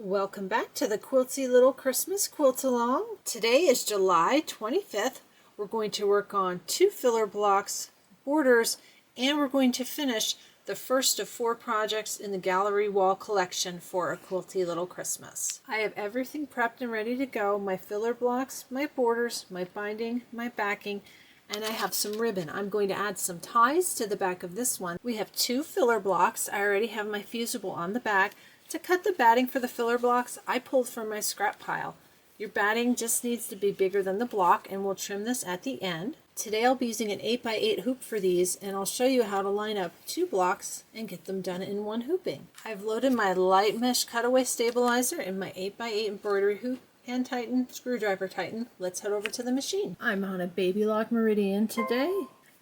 Welcome back to the Quilty Little Christmas Quilt Along. Today is July 25th. We're going to work on 2 filler blocks, borders, and we're going to finish the first of 4 projects in the gallery wall collection for A Quilty Little Christmas. I have everything prepped and ready to go. My filler blocks, my borders, my binding, my backing, and I have some ribbon. I'm going to add some ties to the back of this one. We have 2 filler blocks. I already have my fusible on the back. To cut the batting for the filler blocks, I pulled from my scrap pile. Your batting just needs to be bigger than the block, and we'll trim this at the end. Today I'll be using an 8x8 hoop for these, and I'll show you how to line up 2 blocks and get them done in one hooping. I've loaded my light mesh cutaway stabilizer in my 8x8 embroidery hoop. Hand tighten, screwdriver tighten. Let's head over to the machine. I'm on a baby lock meridian today.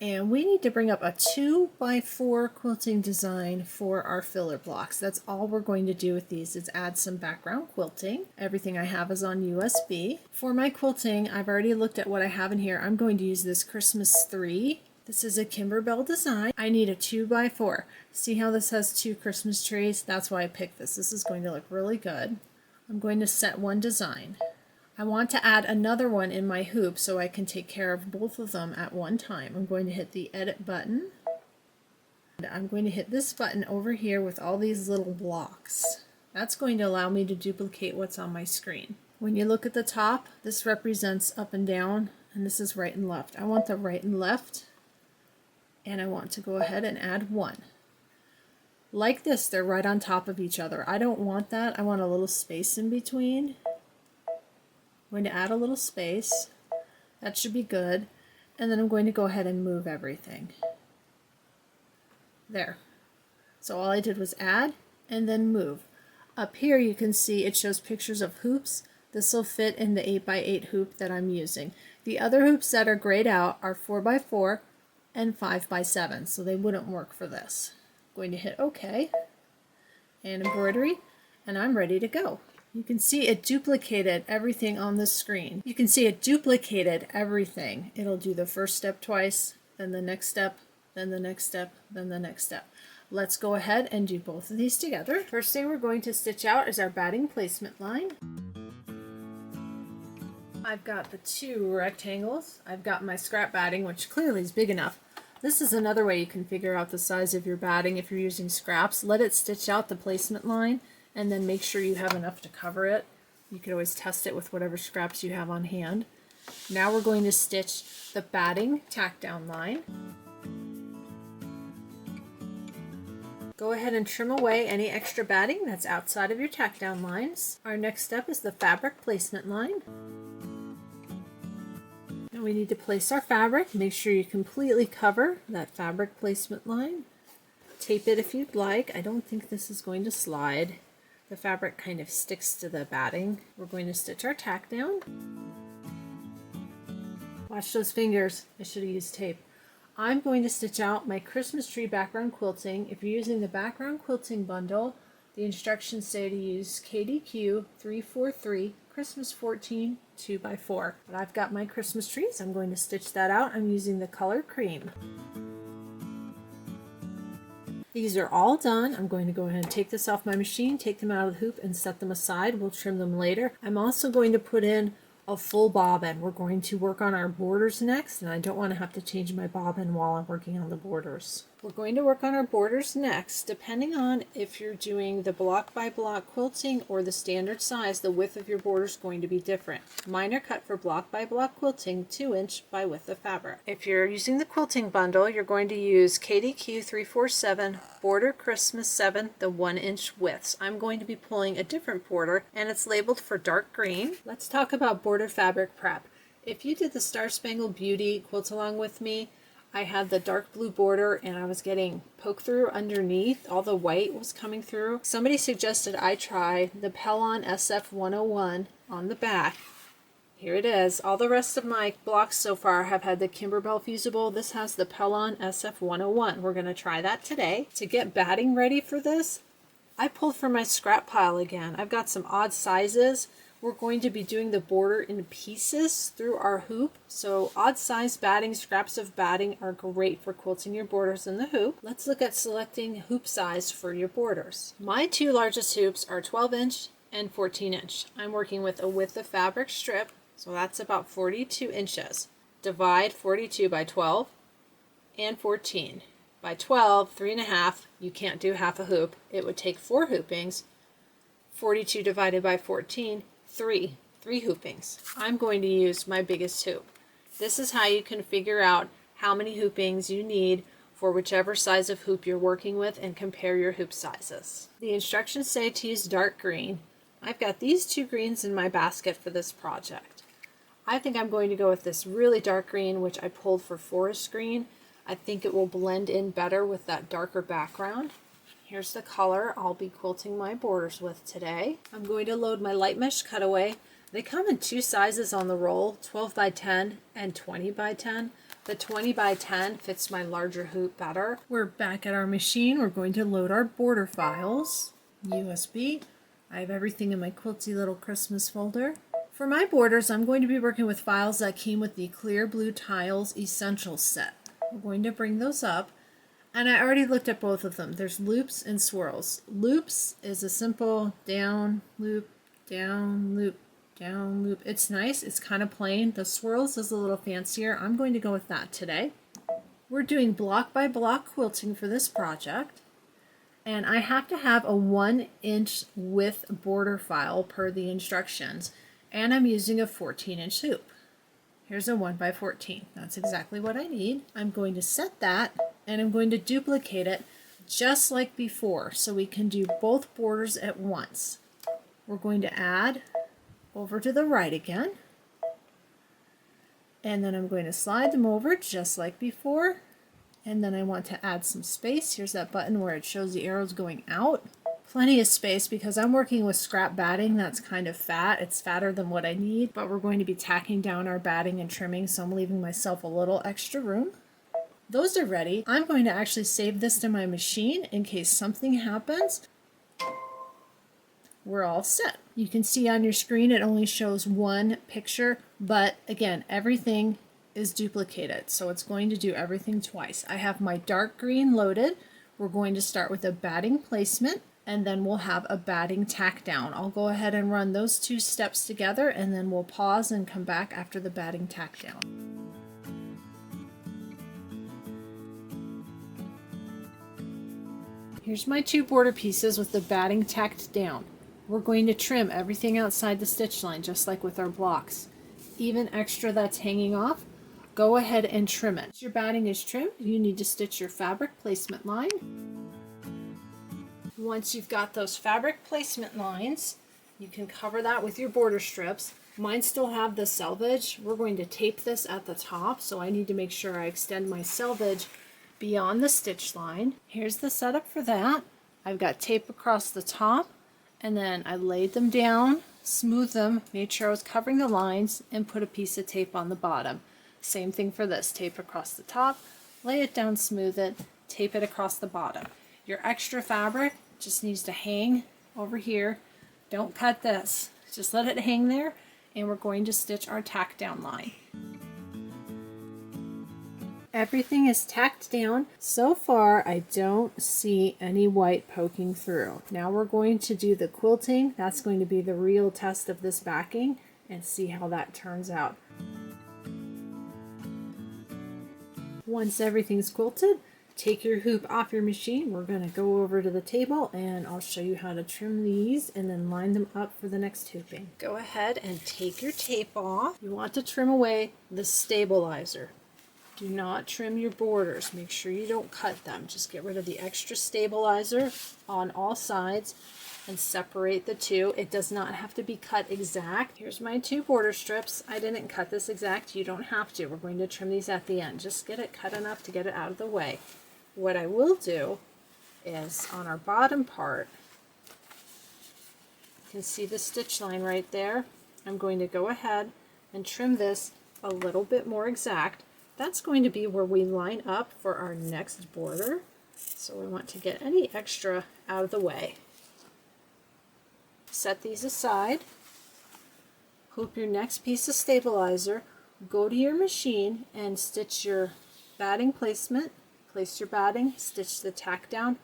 And we need to bring up a 2x4 quilting design for our filler blocks. That's all we're going to do with these is add some background quilting. Everything I have is on USB. For my quilting, I've already looked at what I have in here. I'm going to use this Christmas 3. This is a Kimberbell design. I need a 2x4. See how this has 2 Christmas trees? That's why I picked this. This is going to look really good. I'm going to set one design. I want to add another one in my hoop so I can take care of both of them at one time. I'm going to hit the edit button. And I'm going to hit this button over here with all these little blocks. That's going to allow me to duplicate what's on my screen. When you look at the top, this represents up and down, and this is right and left. I want the right and left, and I want to go ahead and add one. Like this, they're right on top of each other. I don't want that. I want a little space in between. I'm going to add a little space. That should be good. And then I'm going to go ahead and move everything. There. So all I did was add and then move. Up here you can see it shows pictures of hoops. This will fit in the 8x8 hoop that I'm using. The other hoops that are grayed out are 4x4 and 5x7, so they wouldn't work for this. I'm going to hit OK and embroidery, and I'm ready to go. You can see it duplicated everything on the screen. You can see it duplicated everything. It'll do the first step twice, then the next step, then the next step, then the next step. Let's go ahead and do both of these together. First thing we're going to stitch out is our batting placement line. I've got the 2 rectangles. I've got my scrap batting, which clearly is big enough. This is another way you can figure out the size of your batting if you're using scraps. Let it stitch out the placement line, and then make sure you have enough to cover it. You could always test it with whatever scraps you have on hand. Now we're going to stitch the batting tack down line. Go ahead and trim away any extra batting that's outside of your tack down lines. Our next step is the fabric placement line. Now we need to place our fabric. Make sure you completely cover that fabric placement line. Tape it if you'd like. I don't think this is going to slide. The fabric kind of sticks to the batting. We're going to stitch our tack down. Watch those fingers. I should have used tape. I'm going to stitch out my Christmas tree background quilting. If you're using the background quilting bundle, the instructions say to use KDQ 343 Christmas 14 2x4. But I've got my Christmas trees. I'm going to stitch that out. I'm using the color cream. These are all done. I'm going to go ahead and take this off my machine, take them out of the hoop, and set them aside. We'll trim them later. I'm also going to put in a full bobbin. We're going to work on our borders next, and I don't want to have to change my bobbin while I'm working on the borders. We're going to work on our borders next. Depending on if you're doing the block by block quilting or the standard size, the width of your border is going to be different. Mine are cut for block by block quilting, 2-inch by width of fabric. If you're using the quilting bundle, you're going to use KDQ 347 Border Christmas 7, the 1-inch widths. I'm going to be pulling a different border, and it's labeled for dark green. Let's talk about border fabric prep. If you did the Star Spangled Beauty quilt along with me, I had the dark blue border and I was getting poke through underneath. All the white was coming through. Somebody suggested I try the Pellon SF 101 on the back. Here it is. All the rest of my blocks so far have had the Kimberbell fusible. This has the Pellon SF 101. We're going to try that today. To get batting ready for this, I pulled from my scrap pile again. I've got some odd sizes. We're going to be doing the border in pieces through our hoop. So odd size batting, scraps of batting are great for quilting your borders in the hoop. Let's look at selecting hoop size for your borders. My 2 largest hoops are 12-inch and 14 inch. I'm working with a width of fabric strip, so that's about 42 inches. Divide 42 by 12 and 14. By 12, 3.5, you can't do half a hoop. It would take 4 hoopings. 42 divided by 14, 3 hoopings. I'm going to use my biggest hoop. This is how you can figure out how many hoopings you need for whichever size of hoop you're working with and compare your hoop sizes. The instructions say to use dark green. I've got these 2 greens in my basket for this project. I think I'm going to go with this really dark green, which I pulled for forest green. I think it will blend in better with that darker background. Here's the color I'll be quilting my borders with today. I'm going to load my light mesh cutaway. They come in 2 sizes on the roll, 12 by 10 and 20 by 10. The 20 by 10 fits my larger hoop better. We're back at our machine. We're going to load our border files. USB. I have everything in my Quilty Little Christmas folder. For my borders, I'm going to be working with files that came with the Clear Blue Tiles Essentials set. We're going to bring those up. And I already looked at both of them. There's loops and swirls. Loops is a simple down, loop, down, loop, down, loop. It's nice. It's kind of plain. The swirls is a little fancier. I'm going to go with that today. We're doing block by block quilting for this project. And I have to have a 1-inch width border file per the instructions. And I'm using a 14-inch hoop. Here's a 1 by 14. That's exactly what I need. I'm going to set that and I'm going to duplicate it just like before so we can do both borders at once. We're going to add over to the right again. And then I'm going to slide them over just like before. And then I want to add some space. Here's that button where it shows the arrows going out. Plenty of space because I'm working with scrap batting that's kind of fat. It's fatter than what I need, but we're going to be tacking down our batting and trimming, so I'm leaving myself a little extra room. Those are ready. I'm going to actually save this to my machine in case something happens. We're all set. You can see on your screen it only shows one picture, but again, everything is duplicated, so it's going to do everything twice. I have my dark green loaded. We're going to start with a batting placement, and then we'll have a batting tack down. I'll go ahead and run those 2 steps together, and then we'll pause and come back after the batting tack down. Here's my 2 border pieces with the batting tacked down. We're going to trim everything outside the stitch line, just like with our blocks. Even extra that's hanging off, go ahead and trim it. Once your batting is trimmed, you need to stitch your fabric placement line. Once you've got those fabric placement lines, you can cover that with your border strips. Mine still have the selvage. We're going to tape this at the top, so I need to make sure I extend my selvage beyond the stitch line. Here's the setup for that. I've got tape across the top, and then I laid them down, smoothed them, made sure I was covering the lines, and put a piece of tape on the bottom. Same thing for this. Tape across the top, lay it down, smooth it, tape it across the bottom. Your extra fabric just needs to hang over here. Don't cut this. Just let it hang there, and we're going to stitch our tack down line. Everything is tacked down. So far, I don't see any white poking through. Now we're going to do the quilting. That's going to be the real test of this backing, and see how that turns out. Once everything's quilted, take your hoop off your machine. We're going to go over to the table and I'll show you how to trim these and then line them up for the next hooping. Go ahead and take your tape off. You want to trim away the stabilizer. Do not trim your borders. Make sure you don't cut them. Just get rid of the extra stabilizer on all sides and separate the 2. It does not have to be cut exact. Here's my 2 border strips. I didn't cut this exact. You don't have to. We're going to trim these at the end. Just get it cut enough to get it out of the way. What I will do is on our bottom part, you can see the stitch line right there. I'm going to go ahead and trim this a little bit more exact. That's going to be where we line up for our next border. So we want to get any extra out of the way. Set these aside. Hoop your next piece of stabilizer. Go to your machine and stitch your batting placement. Place your batting, stitch the tack down,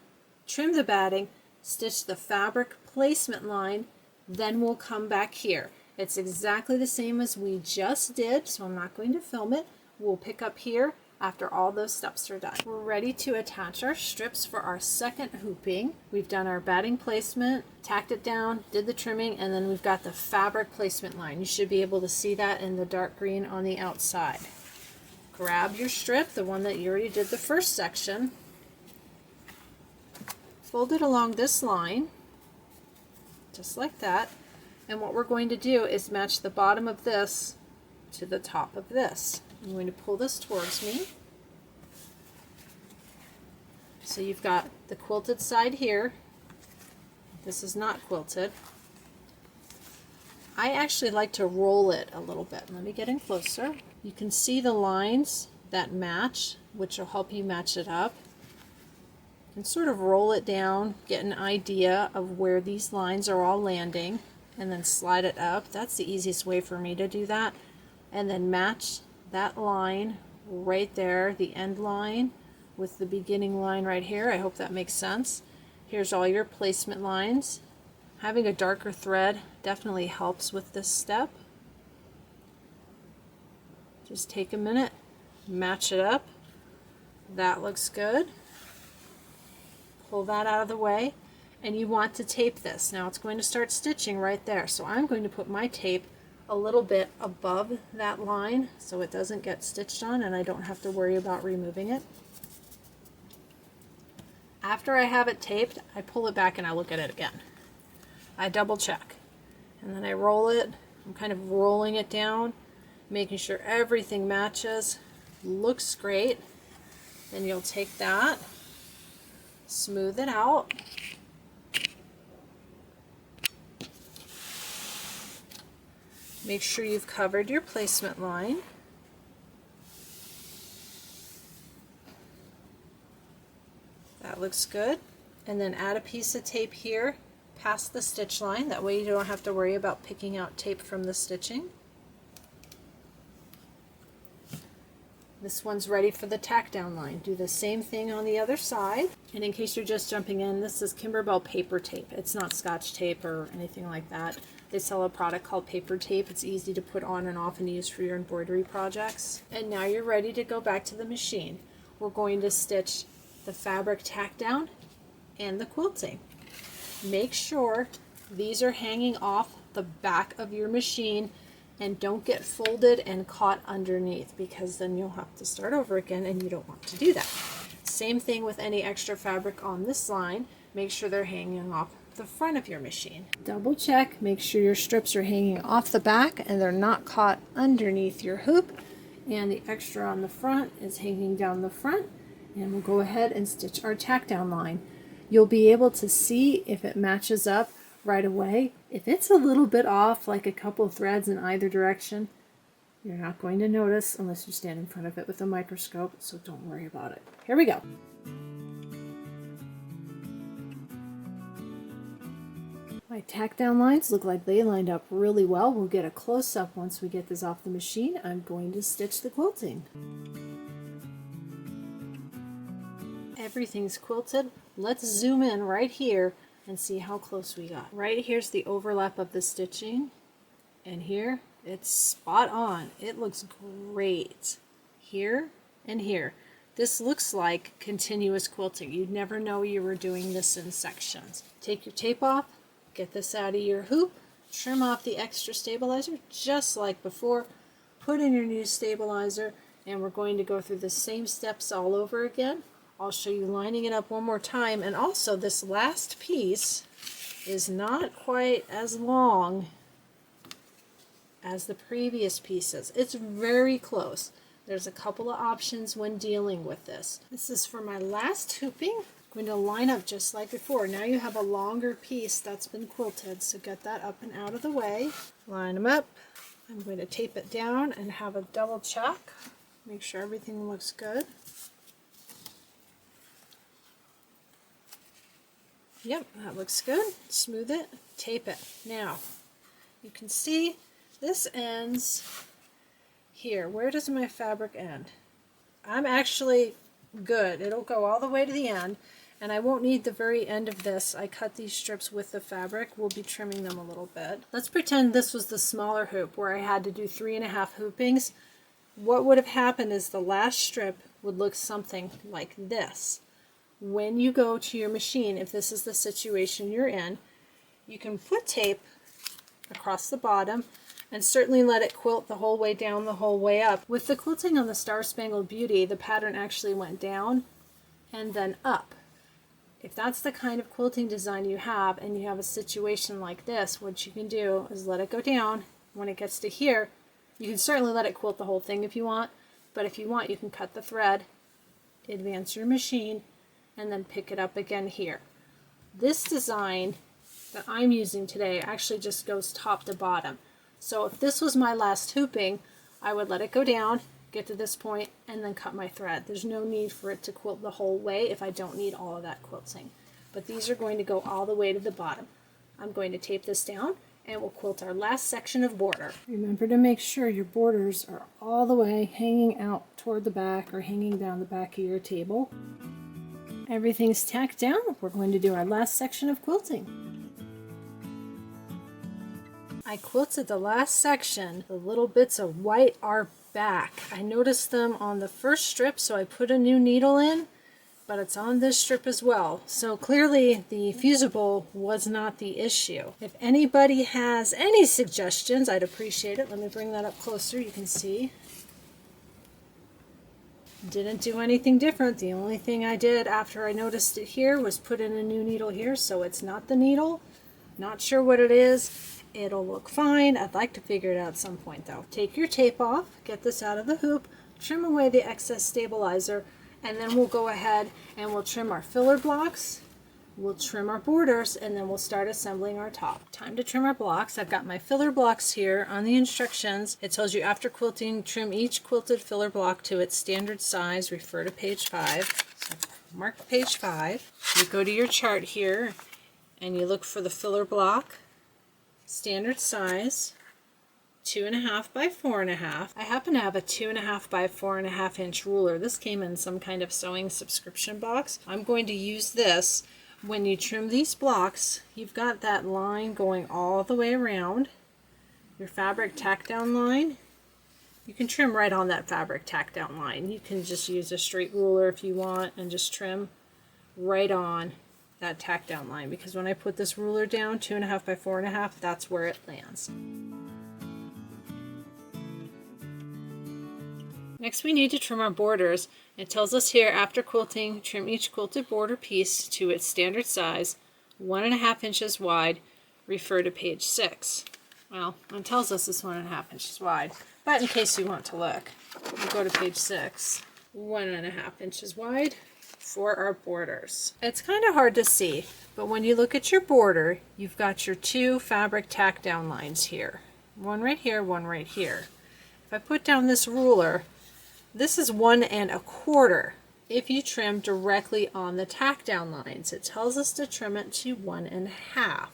trim the batting, stitch the fabric placement line, Then we'll come back here. It's exactly the same as we just did, so I'm not going to film it. We'll pick up here after all those steps are done. We're ready to attach our strips for our second hooping. We've done our batting placement, tacked it down, did the trimming, and then we've got the fabric placement line. You should be able to see that in the dark green on the outside. Grab your strip, the one that you already did the first section, fold it along this line, just like that. And what we're going to do is match the bottom of this to the top of this. I'm going to pull this towards me. So you've got the quilted side here. This is not quilted. I actually like to roll it a little bit. Let me get in closer. You can see the lines that match, which will help you match it up. You can sort of roll it down, get an idea of where these lines are all landing, and then slide it up. That's the easiest way for me to do that. And then match that line right there, the end line, with the beginning line right here. I hope that makes sense. Here's all your placement lines. Having a darker thread definitely helps with this step. Just take a minute, match it up. That looks good. Pull that out of the way, and you want to tape this. Now it's going to start stitching right there, so I'm going to put my tape a little bit above that line so it doesn't get stitched on and I don't have to worry about removing it. After I have it taped, I pull it back and I look at it again. I double check, and then I roll it. I'm kind of rolling it down, making sure everything matches. Looks great. Then you'll take that, smooth it out, make sure you've covered your placement line. That looks good. And then add a piece of tape here past the stitch line. That way you don't have to worry about picking out tape from the stitching. This one's ready for the tack down line. Do the same thing on the other side. And in case you're just jumping in, this is Kimberbell paper tape. It's not Scotch tape or anything like that. They sell a product called paper tape. It's easy to put on and off and use for your embroidery projects. And now you're ready to go back to the machine. We're going to stitch the fabric tack down and the quilting. Make sure these are hanging off the back of your machine and don't get folded and caught underneath, because then you'll have to start over again and you don't want to do that. Same thing with any extra fabric on this line. Make sure they're hanging off the front of your machine. Double check, make sure your strips are hanging off the back and they're not caught underneath your hoop, and the extra on the front is hanging down the front. And we'll go ahead and stitch our tack down line. You'll be able to see if it matches up right away. If it's a little bit off, like a couple of threads in either direction, you're not going to notice unless you stand in front of it with a microscope, so don't worry about it. Here we go. My tack down lines look like they lined up really well. We'll get a close-up once we get this off the machine. I'm going to stitch the quilting. Everything's quilted. Let's zoom in right here and see how close we got. Right here's the overlap of the stitching, and here it's spot on. It looks great here and here. This looks like continuous quilting. You'd never know you were doing this in sections. Take your tape off, get this out of your hoop, trim off the extra stabilizer just like before, put in your new stabilizer, and we're going to go through the same steps all over again. I'll show you lining it up one more time, and also this last piece is not quite as long as the previous pieces. It's very close. There's a couple of options when dealing with this. This is for my last hooping. I'm going to line up just like before. Now you have a longer piece that's been quilted, so get that up and out of the way. Line them up. I'm going to tape it down and have a double check. Make sure everything looks good. Yep, that looks good. Smooth it, tape it. Now, you can see this ends here. Where does my fabric end? I'm actually good. It'll go all the way to the end, And I won't need the very end of this. I cut these strips with the fabric. We'll be trimming them a little bit. Let's pretend this was the smaller hoop where I had to do 3.5 hoopings. What would have happened is the last strip would look something like this. When you go to your machine, if this is the situation you're in, you can put tape across the bottom and certainly let it quilt the whole way down, the whole way up. With the quilting on the Star Spangled Beauty, the pattern actually went down and then up. If that's the kind of quilting design you have and you have a situation like this, what you can do is let it go down. When it gets to here, you can certainly let it quilt the whole thing if you want, but if you want, you can cut the thread, advance your machine, and then pick it up again here. This design that I'm using today actually just goes top to bottom. So if this was my last hooping, I would let it go down, get to this point, and then cut my thread. There's no need for it to quilt the whole way if I don't need all of that quilting. But these are going to go all the way to the bottom. I'm going to tape this down and we'll quilt our last section of border. Remember to make sure your borders are all the way hanging out toward the back or hanging down the back of your table. Everything's tacked down. We're going to do our last section of quilting. I quilted the last section. The little bits of white are back. I noticed them on the first strip, so I put a new needle in, but it's on this strip as well. So clearly the fusible was not the issue. If anybody has any suggestions, I'd appreciate it. Let me bring that up closer. You can see. Didn't do anything different. The only thing I did after I noticed it here was put in a new needle here, so it's not the needle. Not sure what it is. It'll look fine. I'd like to figure it out at some point though. Take your tape off, get this out of the hoop, trim away the excess stabilizer, and then we'll go ahead and we'll trim our filler blocks, we'll trim our borders, and then we'll start assembling our top. Time to trim our blocks. I've got my filler blocks here. On the instructions, it tells you after quilting, trim each quilted filler block to its standard size. Refer to page 5. So mark page 5. You go to your chart here and you look for the filler block. Standard size, 2.5 by 4.5. I happen to have a 2.5 by 4.5 inch ruler. This came in some kind of sewing subscription box. I'm going to use this. When you trim these blocks, you've got that line going all the way around. Your fabric tack down line. You can trim right on that fabric tack down line. You can just use a straight ruler if you want and just trim right on that tack down line, because when I put this ruler down 2.5 by 4.5, that's where it lands. Next we need to trim our borders. It tells us here after quilting, trim each quilted border piece to its standard size, 1.5 inches wide. Refer to page 6. Well, it tells us it's 1.5 inches wide, but in case you want to look, we'll go to page 6. 1.5 inches wide for our borders. It's kind of hard to see, but when you look at your border, you've got your two fabric tack down lines here. One right here, one right here. If I put down this ruler, this is 1.25. If you trim directly on the tack down lines, it tells us to trim it to 1.5.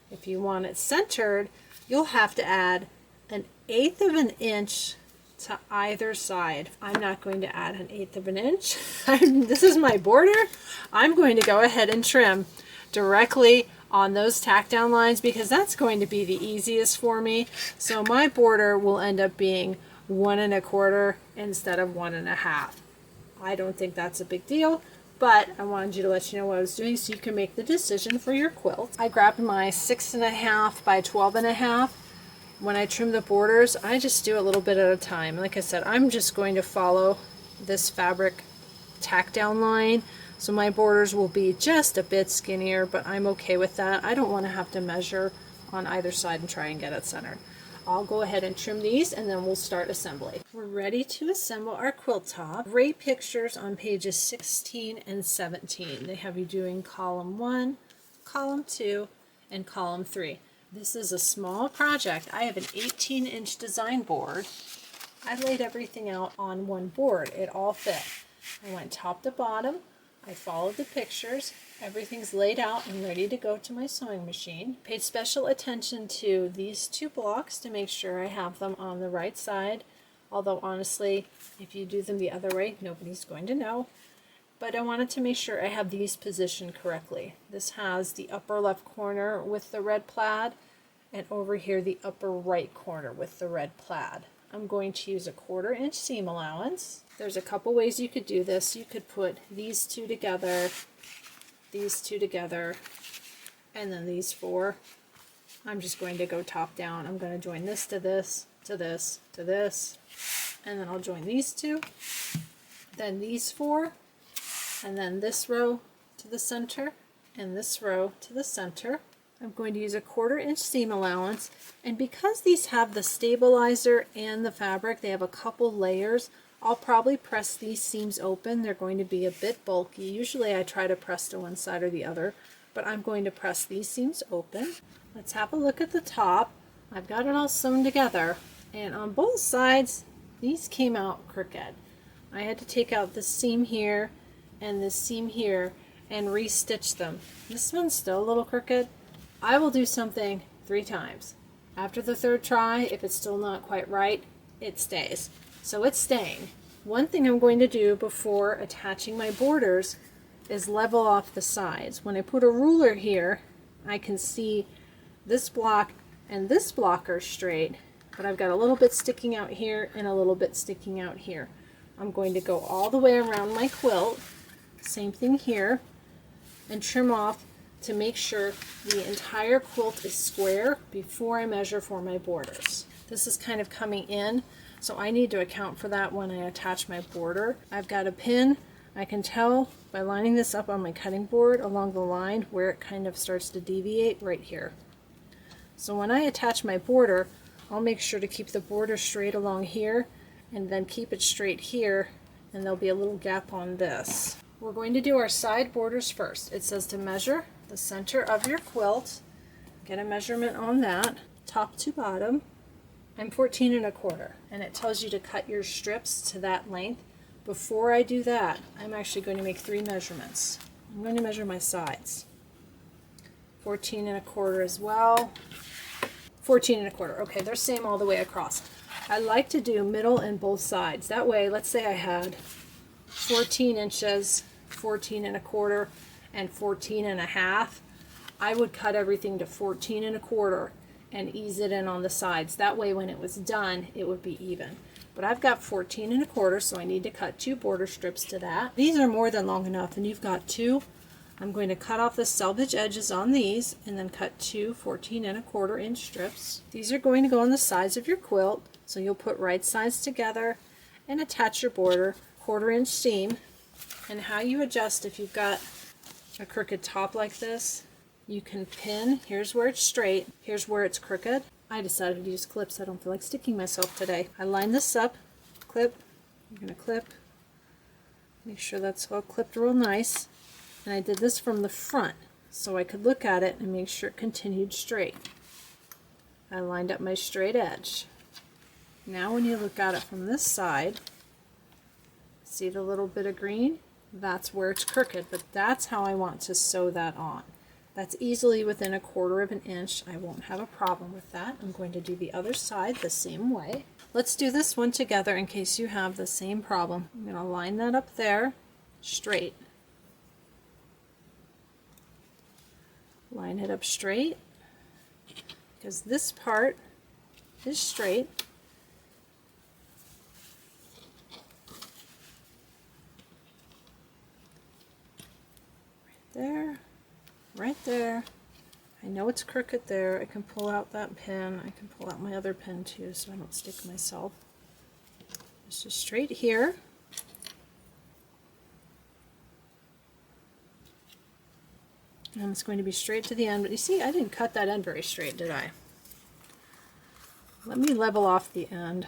If you want it centered, you'll have to add 1/8 of an inch to either side. I'm not going to add 1/8 of an inch. This is my border. I'm going to go ahead and trim directly on those tack down lines because that's going to be the easiest for me. So my border will end up being 1.25 instead of 1.5. I don't think that's a big deal, but I wanted you to let you know what I was doing so you can make the decision for your quilt. I grabbed my 6.5 by 12.5. When I trim the borders, I just do a little bit at a time. Like I said, I'm just going to follow this fabric tack down line, so my borders will be just a bit skinnier, but I'm okay with that. I don't want to have to measure on either side and try and get it centered. I'll go ahead and trim these and then we'll start assembly. We're ready to assemble our quilt top. Great pictures on pages 16 and 17. They have you doing column 1, column 2, and column 3. This is a small project. I have an 18-inch design board. I laid everything out on one board. It all fit. I went top to bottom. I followed the pictures. Everything's laid out and ready to go to my sewing machine. Paid special attention to these two blocks to make sure I have them on the right side. Although honestly, if you do them the other way, nobody's going to know. but I wanted to make sure I have these positioned correctly. This has the upper left corner with the red plaid, and over here the upper right corner with the red plaid. I'm going to use a 1/4 inch seam allowance. There's a couple ways you could do this. You could put these two together, and then these four. I'm just going to go top down. I'm going to join this to this, to this, to this, and then I'll join these two, then these four, and then this row to the center, and this row to the center. I'm going to use a 1/4 inch seam allowance, and because these have the stabilizer and the fabric, they have a couple layers, I'll probably press these seams open. They're going to be a bit bulky. Usually I try to press to one side or the other, but I'm going to press these seams open. Let's have a look at the top. I've got it all sewn together, and on both sides these came out crooked. I had to take out this seam here and this seam here and re-stitch them. This one's still a little crooked. I will do something 3 times. After the 3rd try, if it's still not quite right, it stays. So it's staying. One thing I'm going to do before attaching my borders is level off the sides. When I put a ruler here, I can see this block and this block are straight, but I've got a little bit sticking out here and a little bit sticking out here. I'm going to go all the way around my quilt, same thing here, and trim off to make sure the entire quilt is square before I measure for my borders. This is kind of coming in, so I need to account for that when I attach my border. I've got a pin. I can tell by lining this up on my cutting board along the line where it kind of starts to deviate right here. So when I attach my border, I'll make sure to keep the border straight along here and then keep it straight here, and there'll be a little gap on this. We're going to do our side borders first. It says to measure the center of your quilt. Get a measurement on that, top to bottom. I'm 14 1/4, and it tells you to cut your strips to that length. Before I do that, I'm actually going to make 3 measurements. I'm going to measure my sides. 14 1/4 as well. 14 1/4. Okay, they're same all the way across. I like to do middle and both sides. That way, let's say I had 14 inches, 14 1/4, and 14 1/2. I would cut everything to 14 1/4 and ease it in on the sides. That way, when it was done, it would be even. But I've got 14 1/4, so I need to cut 2 border strips to that. These are more than long enough, and you've got 2. I'm going to cut off the selvage edges on these and then cut 2 14 1/4 inch strips. These are going to go on the sides of your quilt, so you'll put right sides together and attach your border, 1/4 inch seam. And how you adjust if you've got a crooked top like this, you can pin. Here's where it's straight, here's where it's crooked. I decided to use clips. I don't feel like sticking myself today. I line this up, clip, I'm going to clip, make sure that's all clipped real nice. And I did this from the front so I could look at it and make sure it continued straight. I lined up my straight edge. Now when you look at it from this side, see the little bit of green? That's where it's crooked, but that's how I want to sew that on. That's easily within 1/4 inch. I won't have a problem with that. I'm going to do the other side the same way. Let's do this one together in case you have the same problem. I'm going to line that up there, straight. Line it up straight, because this part is straight. Right there, right there. I know it's crooked there. I can pull out that pin. I can pull out my other pin too so I don't stick myself. It's just straight here. And it's going to be straight to the end, but you see I didn't cut that end very straight, did I? Let me level off the end.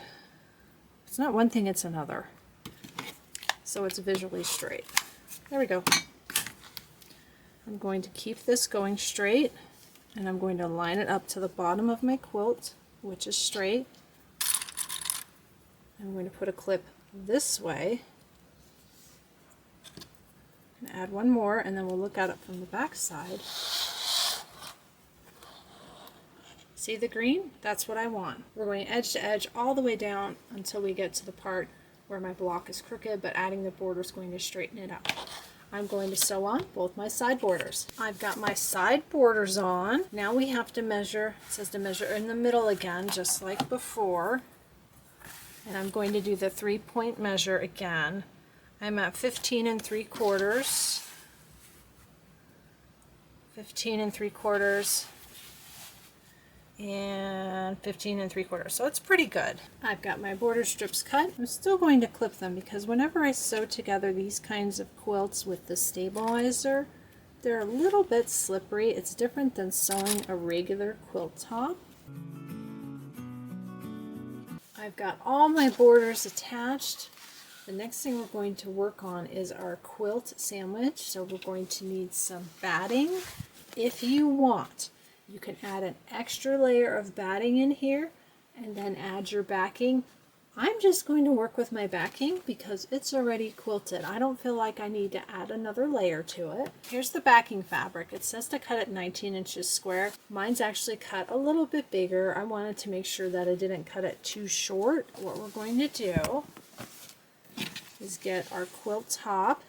It's not one thing, it's another. So it's visually straight. There we go. I'm going to keep this going straight, and I'm going to line it up to the bottom of my quilt, which is straight. I'm going to put a clip this way. And add one more, and then we'll look at it from the back side. See the green? That's what I want. We're going edge to edge all the way down until we get to the part where my block is crooked, but adding the border is going to straighten it out. I'm going to sew on both my side borders. I've got my side borders on. Now we have to measure. It says to measure in the middle again, just like before. And I'm going to do the 3-point measure again. I'm at 15 3/4. 15 3/4. And 15 3/4. So it's pretty good. I've got my border strips cut. I'm still going to clip them because whenever I sew together these kinds of quilts with the stabilizer, they're a little bit slippery. It's different than sewing a regular quilt top. I've got all my borders attached. The next thing we're going to work on is our quilt sandwich. So we're going to need some batting. If you want, you can add an extra layer of batting in here and then add your backing. I'm just going to work with my backing because it's already quilted. I don't feel like I need to add another layer to it. Here's the backing fabric. It says to cut it 19 inches square. Mine's actually cut a little bit bigger. I wanted to make sure that I didn't cut it too short. What we're going to do is get our quilt top.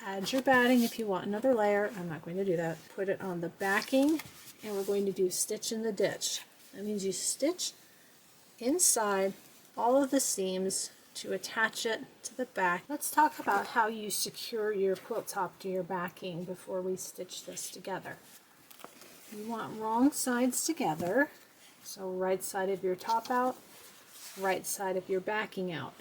Add your batting if you want another layer. I'm not going to do that. Put it on the backing. And we're going to do stitch in the ditch. That means you stitch inside all of the seams to attach it to the back. Let's talk about how you secure your quilt top to your backing before we stitch this together. You want wrong sides together. So right side of your top out, right side of your backing out.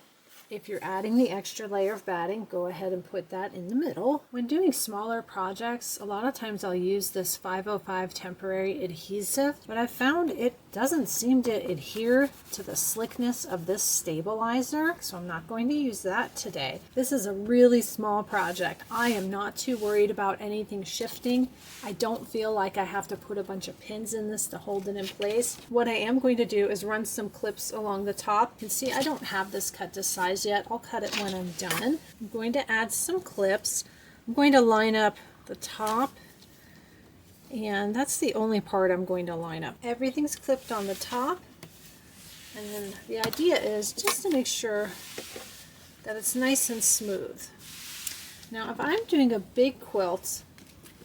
If you're adding the extra layer of batting, go ahead and put that in the middle. When doing smaller projects, a lot of times I'll use this 505 temporary adhesive, but I found it doesn't seem to adhere to the slickness of this stabilizer, so I'm not going to use that today. This is a really small project. I am not too worried about anything shifting. I don't feel like I have to put a bunch of pins in this to hold it in place. What I am going to do is run some clips along the top. You can see I don't have this cut to size yet. I'll cut it when I'm done. I'm going to add some clips. I'm going to line up the top, and that's the only part I'm going to line up. Everything's clipped on the top, and then the idea is just to make sure that it's nice and smooth. Now if I'm doing a big quilt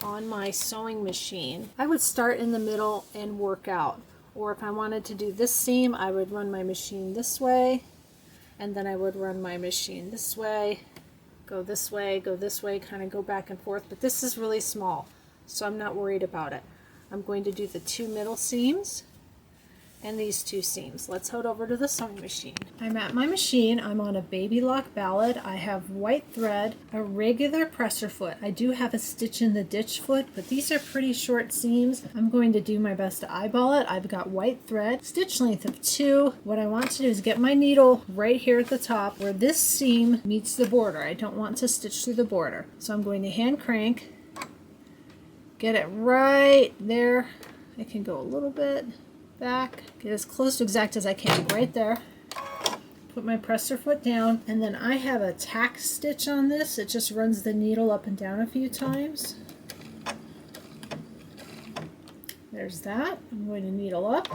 on my sewing machine, I would start in the middle and work out. Or if I wanted to do this seam, I would run my machine this way, and then I would run my machine this way, go this way, kind of go back and forth. But this is really small, so I'm not worried about it. I'm going to do the 2 middle seams and these 2 seams. Let's head over to the sewing machine. I'm at my machine. I'm on a baby lock ballad. I have white thread, a regular presser foot. I do have a stitch in the ditch foot, but these are pretty short seams. I'm going to do my best to eyeball it. I've got white thread, stitch length of 2. What I want to do is get my needle right here at the top where this seam meets the border. I don't want to stitch through the border. So I'm going to hand crank, get it right there. I can go a little bit back, get as close to exact as I can right there. Put my presser foot down, and then I have a tack stitch on this. It just runs the needle up and down a few times. There's that. I'm going to needle up.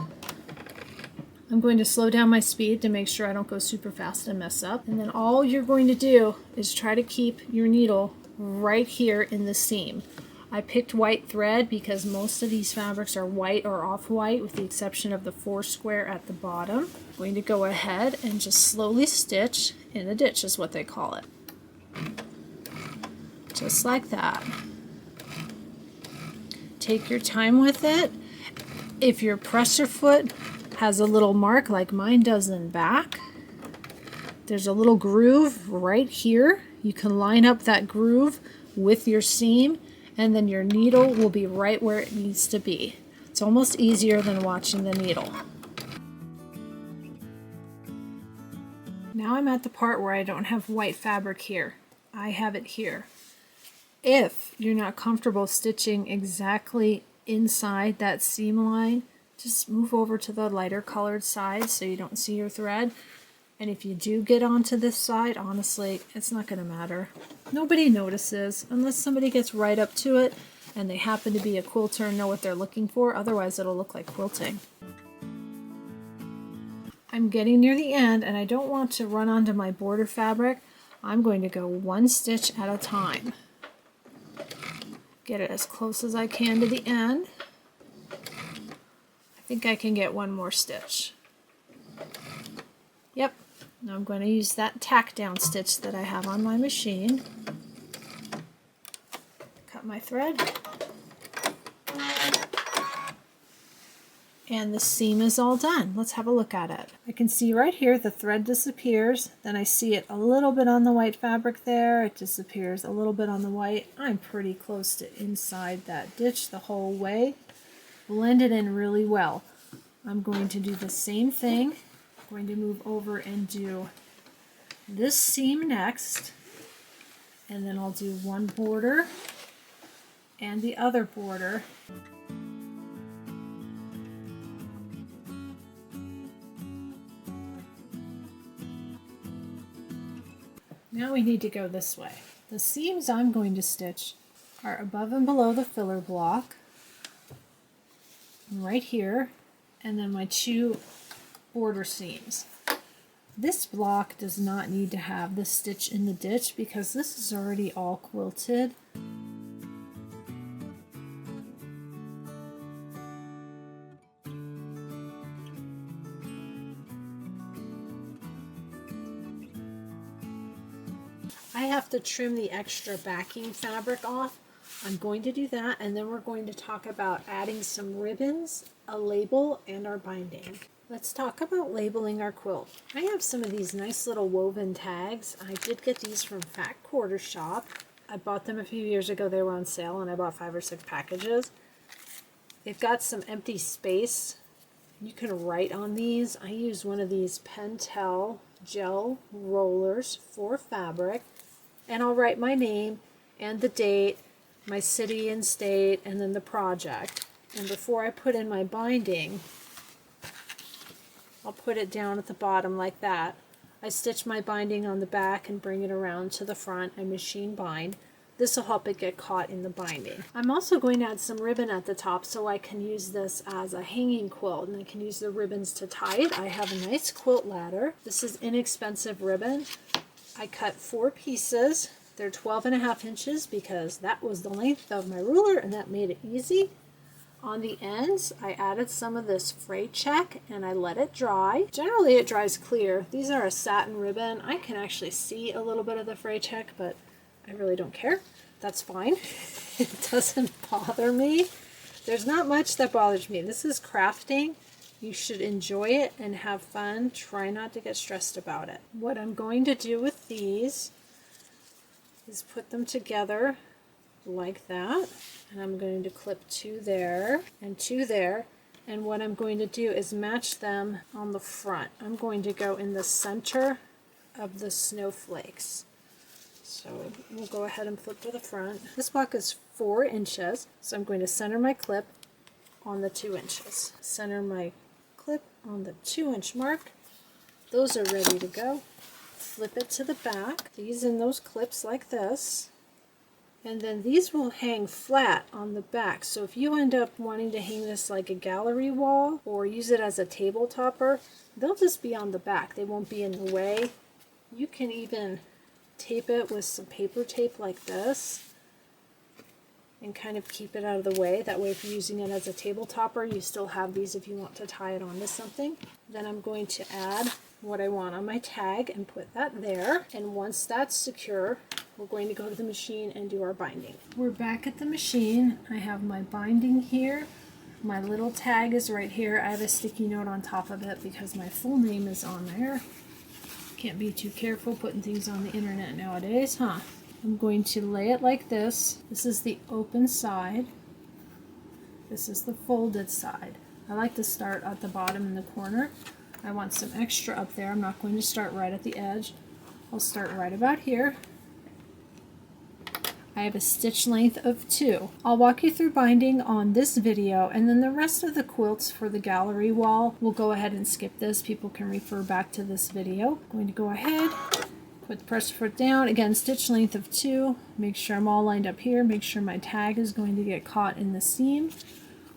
I'm going to slow down my speed to make sure I don't go super fast and mess up. And then all you're going to do is try to keep your needle right here in the seam. I picked white thread because most of these fabrics are white or off-white with the exception of the 4 square at the bottom. I'm going to go ahead and just slowly stitch in the ditch is what they call it. Just like that. Take your time with it. If your presser foot has a little mark like mine does in back, there's a little groove right here. You can line up that groove with your seam, and then your needle will be right where it needs to be. It's almost easier than watching the needle. Now I'm at the part where I don't have white fabric here. I have it here. If you're not comfortable stitching exactly inside that seam line, just move over to the lighter colored side so you don't see your thread. And if you do get onto this side, honestly, it's not going to matter. Nobody notices unless somebody gets right up to it and they happen to be a quilter and know what they're looking for. Otherwise, it'll look like quilting. I'm getting near the end and I don't want to run onto my border fabric. I'm going to go one stitch at a time. Get it as close as I can to the end. I think I can get one more stitch. Yep, now I'm going to use that tack down stitch that I have on my machine. Cut my thread. And the seam is all done. Let's have a look at it. I can see right here the thread disappears, then I see it a little bit on the white fabric there, it disappears a little bit on the white. I'm pretty close to inside that ditch the whole way. Blend it in really well. I'm going to do the same thing. I'm going to move over and do this seam next, and then I'll do one border and the other border. Now we need to go this way. The seams I'm going to stitch are above and below the filler block, right here, and then my 2 border seams. This block does not need to have the stitch in the ditch because this is already all quilted. I have to trim the extra backing fabric off. I'm going to do that, and then we're going to talk about adding some ribbons, a label, and our binding. Let's talk about labeling our quilt. I have some of these nice little woven tags. I did get these from Fat Quarter Shop. I bought them a few years ago. They were on sale, and I bought 5 or 6 packages. They've got some empty space. You can write on these. I use one of these Pentel gel rollers for fabric, and I'll write my name and the date, my city and state, and then the project. And before I put in my binding, I'll put it down at the bottom like that. I stitch my binding on the back and bring it around to the front and machine bind. This will help it get caught in the binding. I'm also going to add some ribbon at the top so I can use this as a hanging quilt, and I can use the ribbons to tie it. I have a nice quilt ladder. This is inexpensive ribbon. I cut 4 pieces. They're 12.5 inches because that was the length of my ruler, and that made it easy. On the ends, I added some of this fray check and I let it dry. Generally it dries clear. These are a satin ribbon. I can actually see a little bit of the fray check, but I really don't care. That's fine. It doesn't bother me. There's not much that bothers me. This is crafting. You should enjoy it and have fun. Try not to get stressed about it. What I'm going to do with these is put them together like that. And I'm going to clip 2 there and 2 there. And what I'm going to do is match them on the front. I'm going to go in the center of the snowflakes. So we'll go ahead and flip to the front. This block is 4 inches, so I'm going to center my clip on the 2 inches. Center my clip on the 2-inch mark. Those are ready to go. Flip it to the back. These in those clips like this. And then these will hang flat on the back. So if you end up wanting to hang this like a gallery wall or use it as a table topper, they'll just be on the back. They won't be in the way. You can even tape it with some paper tape like this and kind of keep it out of the way. That way if you're using it as a table topper, you still have these if you want to tie it onto something. Then I'm going to add what I want on my tag and put that there. And once that's secure, we're going to go to the machine and do our binding. We're back at the machine. I have my binding here. My little tag is right here. I have a sticky note on top of it because my full name is on there. Can't be too careful putting things on the internet nowadays, huh? I'm going to lay it like this. This is the open side. This is the folded side. I like to start at the bottom in the corner. I want some extra up there. I'm not going to start right at the edge. I'll start right about here. I have a stitch length of 2. I'll walk you through binding on this video, and then the rest of the quilts for the gallery wall, we'll go ahead and skip this. People can refer back to this video. I'm going to go ahead, put the pressure foot down. Again, stitch length of 2. Make sure I'm all lined up here. Make sure my tag is going to get caught in the seam.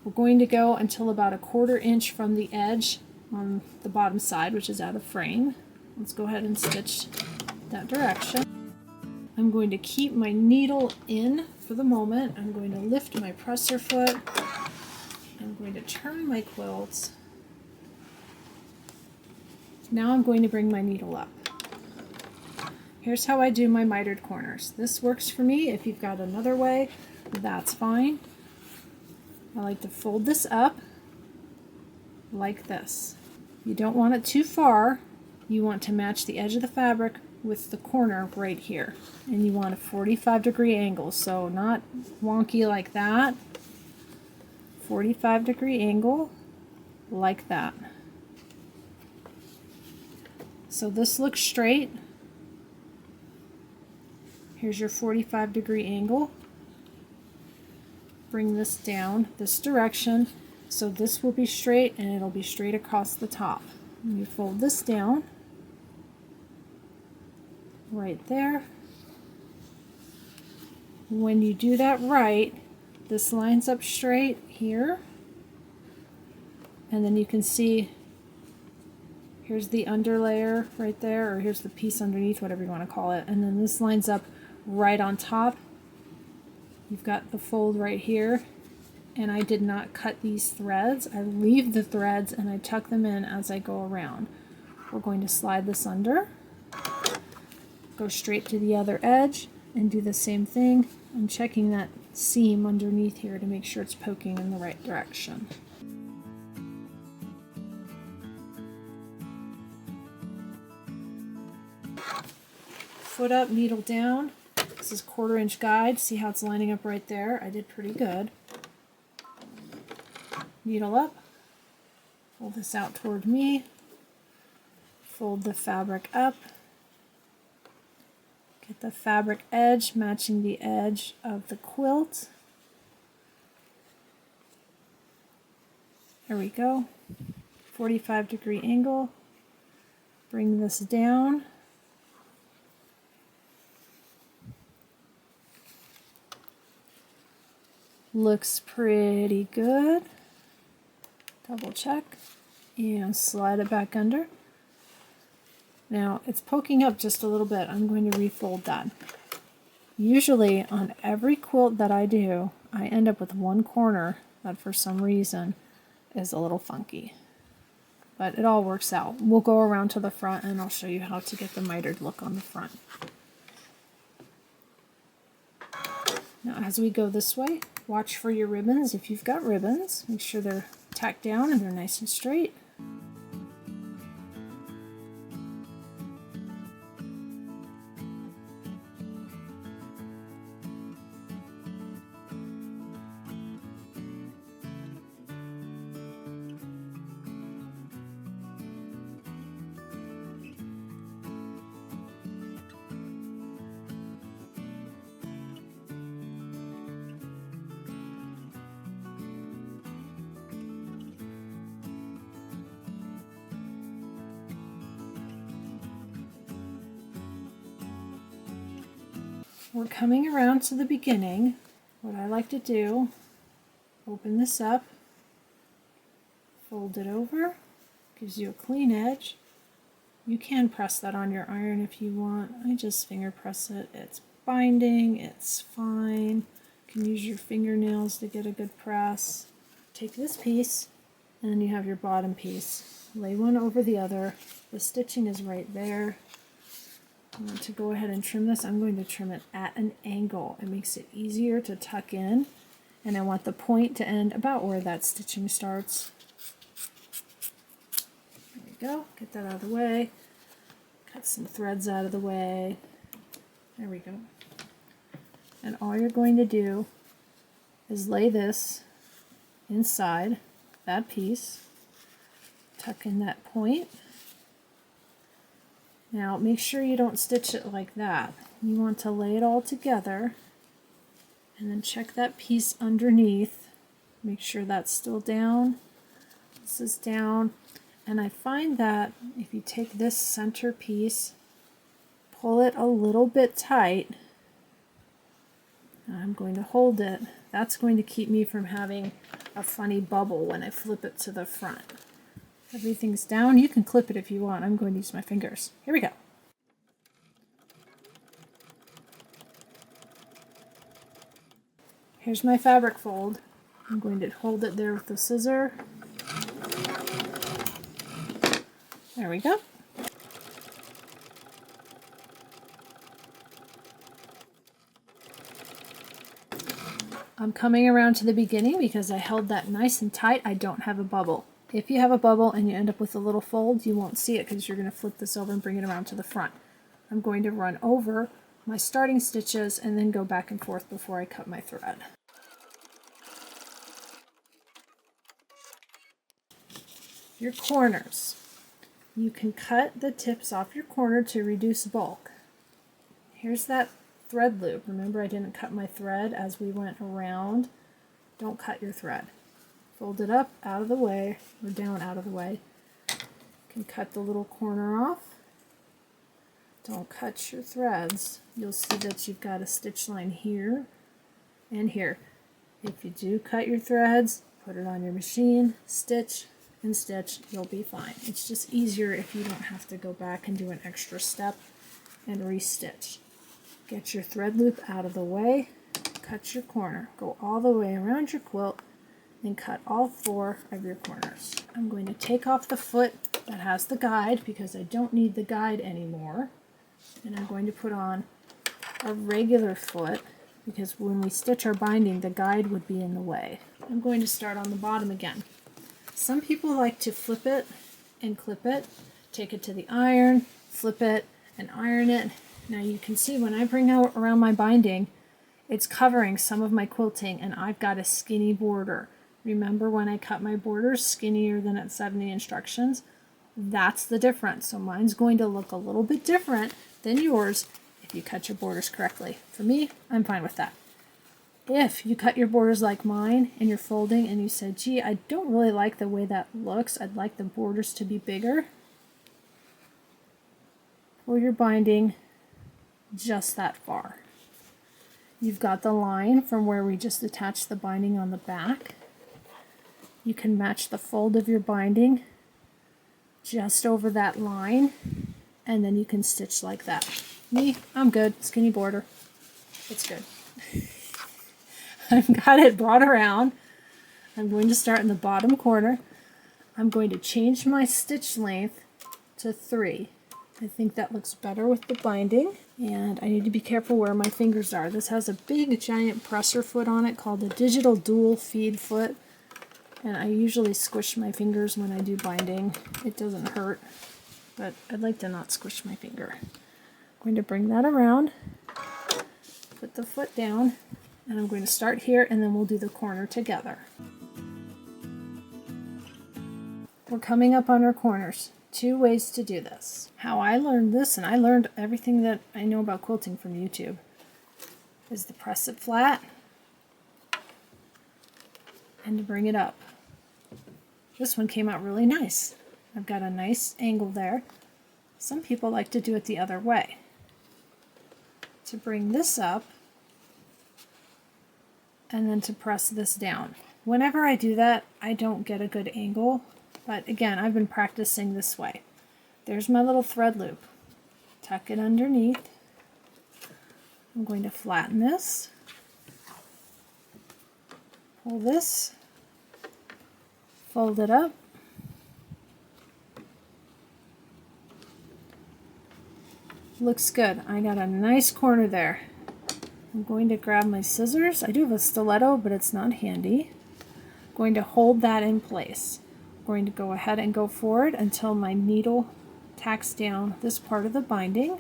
We're going to go until about 1/4 inch from the edge on the bottom side, which is out of frame. Let's go ahead and stitch that direction. I'm going to keep my needle in for the moment. I'm going to lift my presser foot. I'm going to turn my quilts. Now I'm going to bring my needle up. Here's how I do my mitered corners. This works for me. If you've got another way, that's fine. I like to fold this up like this. You don't want it too far. You want to match the edge of the fabric with the corner right here. And you want a 45-degree angle, so not wonky like that. 45-degree angle like that. So this looks straight. Here's your 45-degree angle. Bring this down this direction, so this will be straight and it'll be straight across the top. And you fold this down right there. When you do that right, this lines up straight here, and then you can see here's the underlayer right there, or here's the piece underneath, whatever you want to call it, and then this lines up right on top. You've got the fold right here, and I did not cut these threads. I leave the threads and I tuck them in as I go around. We're going to slide this under, go straight to the other edge, and do the same thing. I'm checking that seam underneath here to make sure it's poking in the right direction. Foot up, needle down. This is 1/4 inch guide. See how it's lining up right there? I did pretty good. Needle up. Pull this out toward me. Fold the fabric up. Get the fabric edge matching the edge of the quilt. There we go. 45-degree angle. Bring this down. Looks pretty good. Double check and slide it back under. Now it's poking up just a little bit. I'm going to refold that. Usually on every quilt that I do, I end up with one corner that for some reason is a little funky. But it all works out. We'll go around to the front and I'll show you how to get the mitered look on the front. Now as we go this way, watch for your ribbons. If you've got ribbons, make sure they're tacked down and they're nice and straight. We're coming around to the beginning. What I like to do, open this up, fold it over, gives you a clean edge. You can press that on your iron if you want. I just finger press it. It's binding, it's fine. You can use your fingernails to get a good press. Take this piece, and then you have your bottom piece. Lay one over the other. The stitching is right there. I want to go ahead and trim this. I'm going to trim it at an angle. It makes it easier to tuck in, and I want the point to end about where that stitching starts. There we go. Get that out of the way. Cut some threads out of the way. There we go. And all you're going to do is lay this inside that piece, tuck in that point. Now make sure you don't stitch it like that. You want to lay it all together and then check that piece underneath. Make sure that's still down. This is down. And I find that if you take this center piece, pull it a little bit tight, I'm going to hold it. That's going to keep me from having a funny bubble when I flip it to the front. Everything's down. You can clip it if you want. I'm going to use my fingers. Here we go. Here's my fabric fold. I'm going to hold it there with the scissor. There we go. I'm coming around to the beginning because I held that nice and tight. I don't have a bubble. If you have a bubble and you end up with a little fold, you won't see it because you're going to flip this over and bring it around to the front. I'm going to run over my starting stitches and then go back and forth before I cut my thread. Your corners. You can cut the tips off your corner to reduce bulk. Here's that thread loop. Remember, I didn't cut my thread as we went around. Don't cut your thread. Fold it up out of the way, or down out of the way. You can cut the little corner off. Don't cut your threads. You'll see that you've got a stitch line here and here. If you do cut your threads, put it on your machine, stitch and stitch, you'll be fine. It's just easier if you don't have to go back and do an extra step and re-stitch. Get your thread loop out of the way, cut your corner, go all the way around your quilt, and cut all 4 of your corners. I'm going to take off the foot that has the guide because I don't need the guide anymore. And I'm going to put on a regular foot because when we stitch our binding, the guide would be in the way. I'm going to start on the bottom again. Some people like to flip it and clip it, take it to the iron, flip it and iron it. Now you can see when I bring out around my binding, it's covering some of my quilting and I've got a skinny border. Remember when I cut my borders skinnier than it said in the instructions? That's the difference. So mine's going to look a little bit different than yours if you cut your borders correctly. For me, I'm fine with that. If you cut your borders like mine and you're folding and you said, gee, I don't really like the way that looks, I'd like the borders to be bigger, pull your binding just that far. You've got the line from where we just attached the binding on the back. You can match the fold of your binding just over that line, and then you can stitch like that. Me, I'm good. Skinny border. It's good. I've got it brought around. I'm going to start in the bottom corner. I'm going to change my stitch length to 3. I think that looks better with the binding, and I need to be careful where my fingers are. This has a big giant presser foot on it called a digital dual feed foot, and I usually squish my fingers when I do binding. It doesn't hurt, but I'd like to not squish my finger. I'm going to bring that around, put the foot down, and I'm going to start here and then we'll do the corner together. We're coming up on our corners. 2 ways to do this. How I learned this, and I learned everything that I know about quilting from YouTube, is to press it flat and to bring it up. This one came out really nice. I've got a nice angle there. Some people like to do it the other way. To bring this up and then to press this down. Whenever I do that, I don't get a good angle, but again, I've been practicing this way. There's my little thread loop. Tuck it underneath. I'm going to flatten this. Pull this. Fold it up. Looks good. I got a nice corner there. I'm going to grab my scissors. I do have a stiletto, but it's not handy. I'm going to hold that in place. I'm going to go ahead and go forward until my needle tacks down this part of the binding.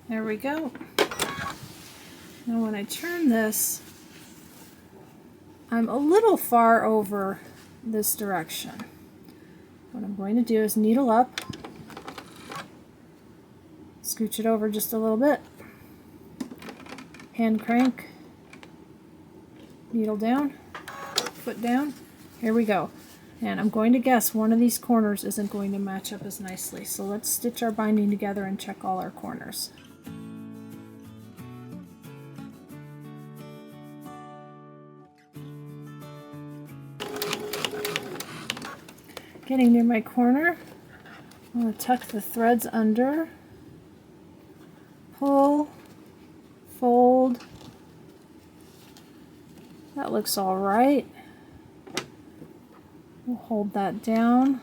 There we go. Now when I turn this, I'm a little far over this direction. What I'm going to do is needle up, scooch it over just a little bit, hand crank, needle down, foot down. here we go. And I'm going to guess one of these corners isn't going to match up as nicely. So let's stitch our binding together and check all our corners. Getting near my corner, I'm going to tuck the threads under, pull, fold. That looks all right. We'll hold that down.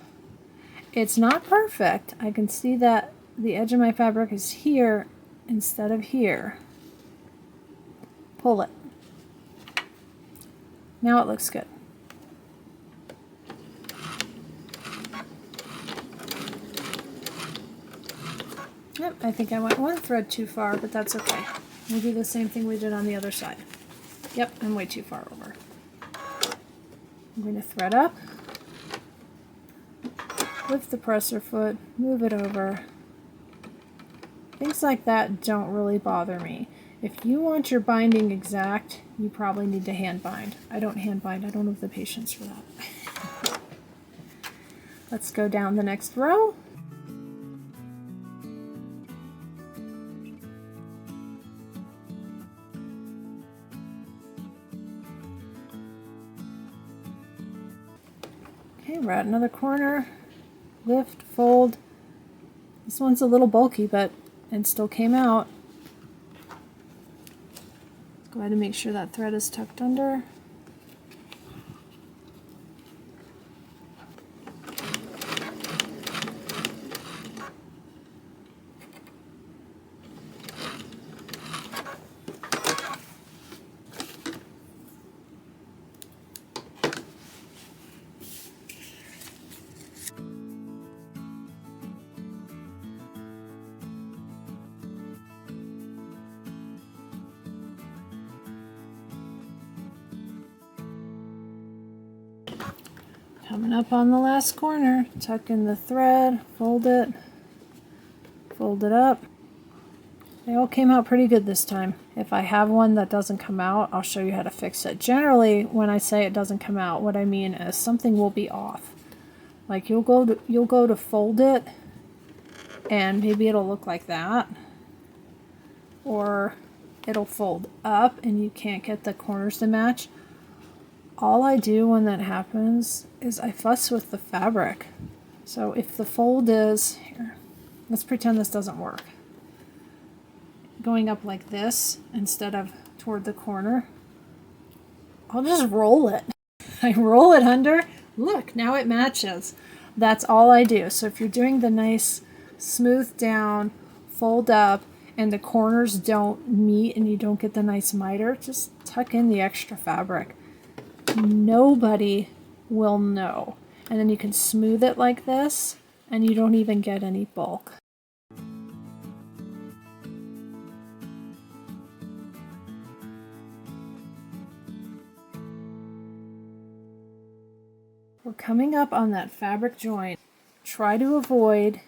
It's not perfect. I can see that the edge of my fabric is here instead of here. Pull it. Now it looks good. Yep, I think I went one thread too far, but that's okay. We'll do the same thing we did on the other side. Yep, I'm way too far over. I'm going to thread up, lift the presser foot, move it over. Things like that don't really bother me. If you want your binding exact, you probably need to hand bind. I don't hand bind. I don't have the patience for that. Let's go down the next row. Okay, we're at another corner. Lift, fold. This one's a little bulky, but it still came out. Go ahead and make sure that thread is tucked under. Coming up on the last corner, tuck in the thread, fold it up. They all came out pretty good this time. If I have one that doesn't come out, I'll show you how to fix it. Generally, when I say it doesn't come out, what I mean is something will be off. Like you'll go to fold it, and maybe it'll look like that, or it'll fold up and you can't get the corners to match. All I do when that happens is I fuss with the fabric. So if the fold is, here, let's pretend this doesn't work. Going up like this instead of toward the corner, I'll just roll it. I roll it under. Look, now it matches. That's all I do. So if you're doing the nice smooth down, fold up, and the corners don't meet and you don't get the nice miter, just tuck in the extra fabric. Nobody will know. And then you can smooth it like this and you don't even get any bulk. We're coming up on that fabric joint. Try to avoid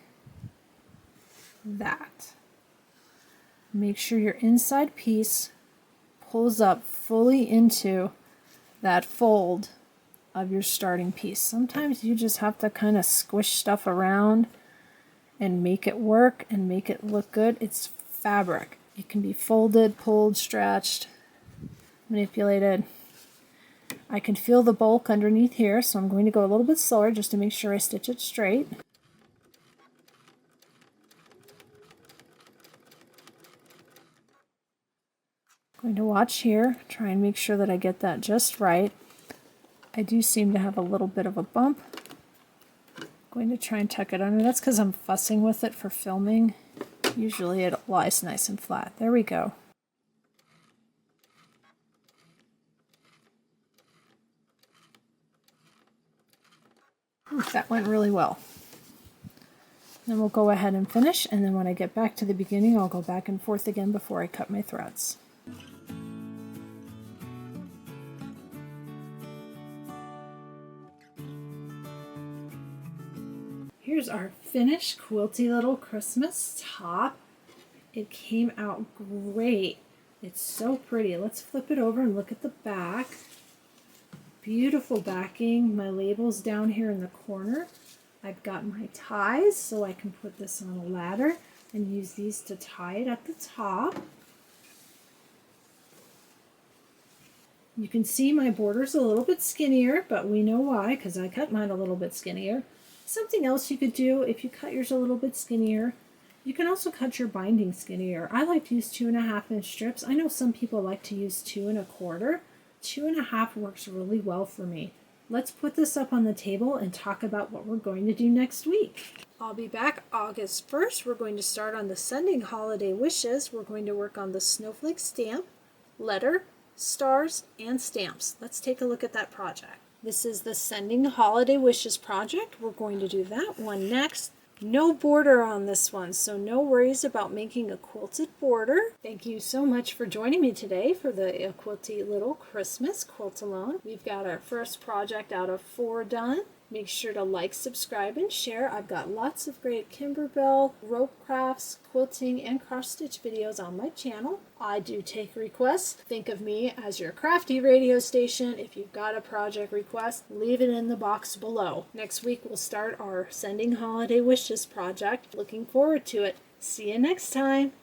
that. Make sure your inside piece pulls up fully into that fold of your starting piece. Sometimes you just have to kind of squish stuff around and make it work and make it look good. It's fabric. It can be folded, pulled, stretched, manipulated. I can feel the bulk underneath here, so I'm going to go a little bit slower just to make sure I stitch it straight. Going to watch here, try and make sure that I get that just right. I do seem to have a little bit of a bump. Going to try and tuck it under. That's because I'm fussing with it for filming. Usually it lies nice and flat. There we go. Ooh, that went really well. Then we'll go ahead and finish, and then when I get back to the beginning, I'll go back and forth again before I cut my threads. Here's our finished Quilty Little Christmas top. It came out great. It's so pretty. Let's flip it over and look at the back. beautiful backing. My label's down here in the corner. I've got my ties, so I can put this on a ladder and use these to tie it at the top. You can see my border's a little bit skinnier, but we know why, because I cut mine a little bit skinnier. Something else you could do if you cut yours a little bit skinnier, you can also cut your binding skinnier. I like to use 2.5-inch strips. I know some people like to use 2 1/4. 2 1/2 works really well for me. Let's put this up on the table and talk about what we're going to do next week. I'll be back August 1st. We're going to start on the sending holiday wishes. We're going to work on the snowflake stamp, letter, stars, and stamps. Let's take a look at that project. This is the Sending Holiday Wishes project. We're going to do that one next. No border on this one, so no worries about making a quilted border. Thank you so much for joining me today for the Quilty Little Christmas Quilt-A-Long. We've got our first project out of 4 done. Make sure to like, subscribe, and share. I've got lots of great Kimberbell, rope crafts, quilting, and cross-stitch videos on my channel. I do take requests. Think of me as your crafty radio station. If you've got a project request, leave it in the box below. Next week, we'll start our Sending Holiday Wishes project. Looking forward to it. See you next time.